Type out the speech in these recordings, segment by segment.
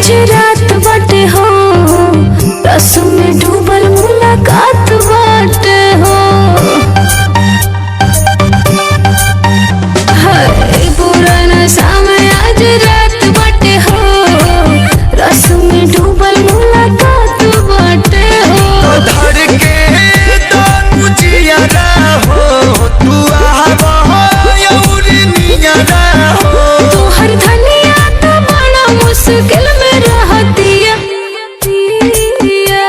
आज रात बाटे हो, रस में डूबल मुलाकात बाटे हो। हाय बुरा नशा में आज रात बाटे हो, रस में डूबल मुलाकात बाटे हो। धर के दानू जियारा हो, तू आवा यौरी नियारा हो। तू हर धनिया तो बड़ा मुश्किल में रहती है। पिया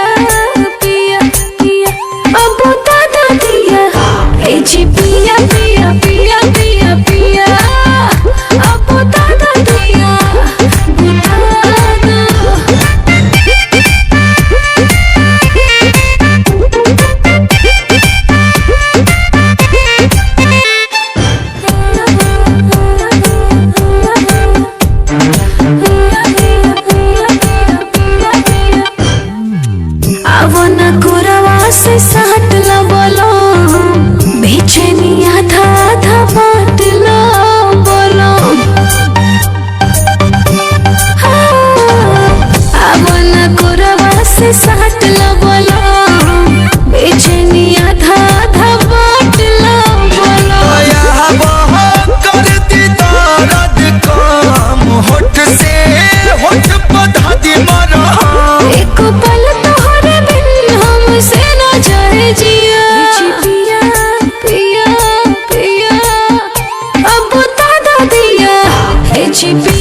पिया पिया अब दादा दिया, ए जी पिया पिया पिया पिया पिया अब दादा दिया आवना कोरवा से साट ला बोलो, बेचैनी आधा आधा बांट ला बोलो। आवना कोरवा से साट ला बोलो, बेचैनी आधा आधा बांट ला बोलो। आया वहाँ कर दी दर्द कम, होठ से होठ बधा दी मरहम। एक पल तोहरे बिन हमसे न जाए जिया। पिया पिया पिया अब दादा दिया, ए जी पिया।